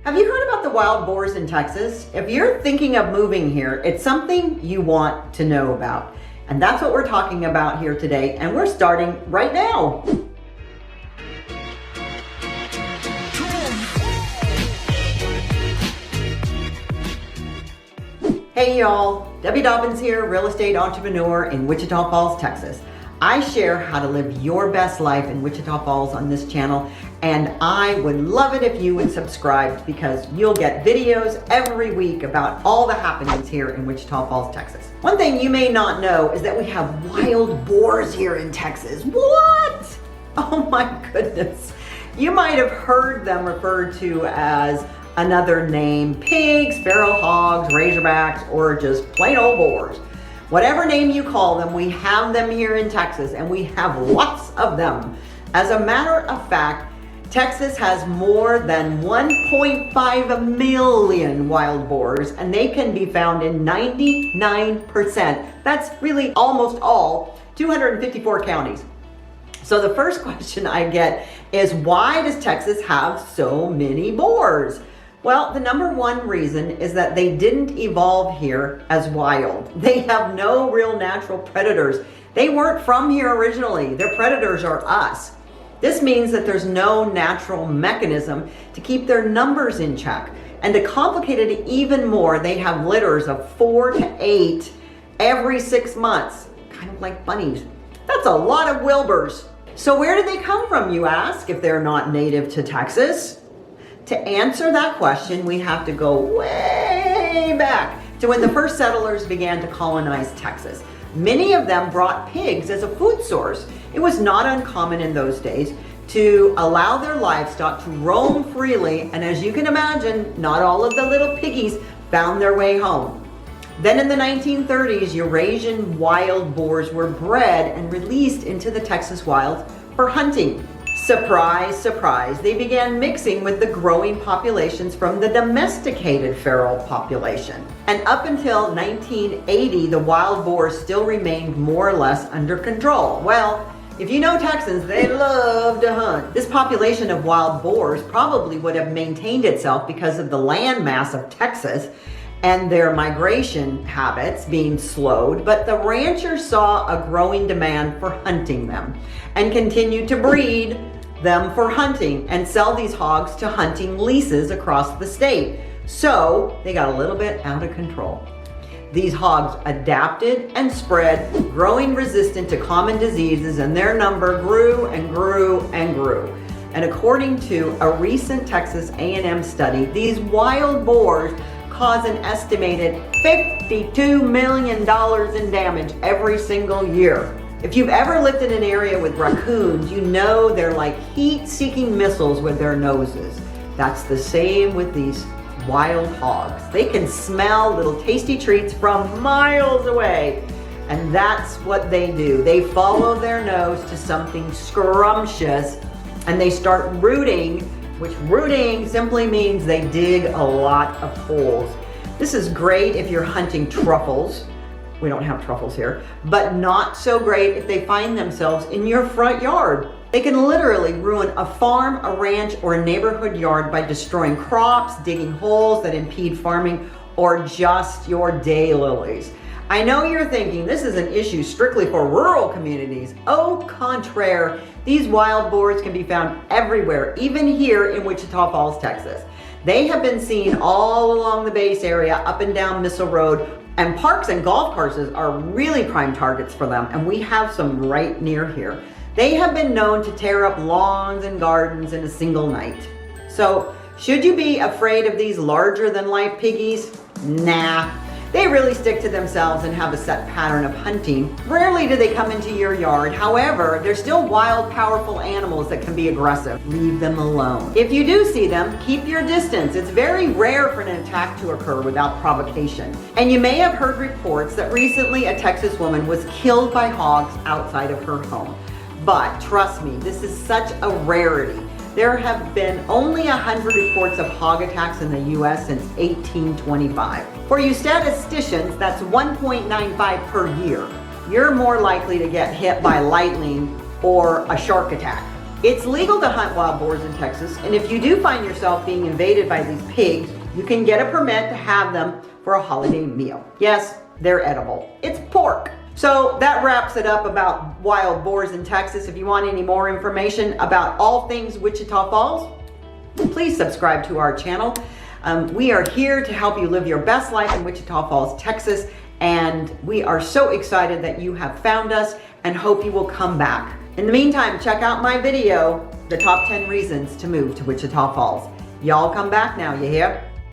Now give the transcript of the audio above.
Have you heard about the wild boars in Texas? If you're thinking of moving here, it's something you want to know about. And that's what we're talking about here today, and we're starting right now. Hey y'all, Debbie Dobbins here, real estate entrepreneur in Wichita Falls, Texas. I share how to live your best life in Wichita Falls on this channel, and I would love it if you would subscribe because you'll get videos every week about all the happenings here in Wichita Falls, Texas. One thing you may not know is that we have wild boars here in Texas. What? Oh my goodness. You might have heard them referred to as another name, pigs, feral hogs, razorbacks, or just plain old boars. Whatever name you call them, we have them here in Texas, and we have lots of them. As a matter of fact, Texas has more than 1.5 million wild boars, and they can be found in 99%. That's really almost all, 254 counties. So the first question I get is, why does Texas have so many boars? Well, the number one reason is that they didn't evolve here as wild. They have no real natural predators. They weren't from here originally. Their predators are us. This means that there's no natural mechanism to keep their numbers in check. And to complicate it even more, they have litters of 4 to 8 every 6 months, kind of like bunnies. That's a lot of Wilburs. So where did they come from, you ask, if they're not native to Texas? To answer that question, we have to go way back to when the first settlers began to colonize Texas. Many of them brought pigs as a food source. It was not uncommon in those days to allow their livestock to roam freely, and as you can imagine, not all of the little piggies found their way home. Then in the 1930s, Eurasian wild boars were bred and released into the Texas wilds for hunting. Surprise, surprise, they began mixing with the growing populations from the domesticated feral population. And up until 1980, the wild boars still remained more or less under control. Well, if you know Texans, they love to hunt. This population of wild boars probably would have maintained itself because of the land mass of Texas and their migration habits being slowed, but the ranchers saw a growing demand for hunting them and continued to breed them for hunting and sell these hogs to hunting leases across the state. So they got a little bit out of control. These hogs adapted and spread, growing resistant to common diseases, and their number grew and grew and grew. And according to a recent Texas A&M study, these wild boars cause an estimated $52 million in damage every single year. If you've ever lived in an area with raccoons, you know they're like heat-seeking missiles with their noses. That's the same with these wild hogs. They can smell little tasty treats from miles away, and that's what they do. They follow their nose to something scrumptious, and they start rooting, which rooting simply means they dig a lot of holes. This is great if you're hunting truffles. We don't have truffles here, but not so great if they find themselves in your front yard. They can literally ruin a farm, a ranch, or a neighborhood yard by destroying crops, digging holes that impede farming, or just your daylilies. I know you're thinking this is an issue strictly for rural communities. Au contraire, these wild boars can be found everywhere, even here in Wichita Falls, Texas. They have been seen all along the base area, up and down Missile Road, and parks and golf courses are really prime targets for them, and we have some right near here. They have been known to tear up lawns and gardens in a single night. So, should you be afraid of these larger-than-life piggies? Nah. They really stick to themselves and have a set pattern of hunting. Rarely do they come into your yard. However, they're still wild, powerful animals that can be aggressive. Leave them alone. If you do see them, keep your distance. It's very rare for an attack to occur without provocation. And you may have heard reports that recently a Texas woman was killed by hogs outside of her home. But trust me, this is such a rarity. There have been only 100 reports of hog attacks in the U.S. since 1825. For you statisticians, that's 1.95 per year. You're more likely to get hit by lightning or a shark attack. It's legal to hunt wild boars in Texas, and if you do find yourself being invaded by these pigs, you can get a permit to have them for a holiday meal. Yes, they're edible. It's pork. So that wraps it up about wild boars in Texas. If you want any more information about all things Wichita Falls, please subscribe to our channel. We are here to help you live your best life in Wichita Falls, Texas, and we are so excited that you have found us and hope you will come back. In the meantime, check out my video, The Top 10 Reasons to Move to Wichita Falls. Y'all come back now, you hear?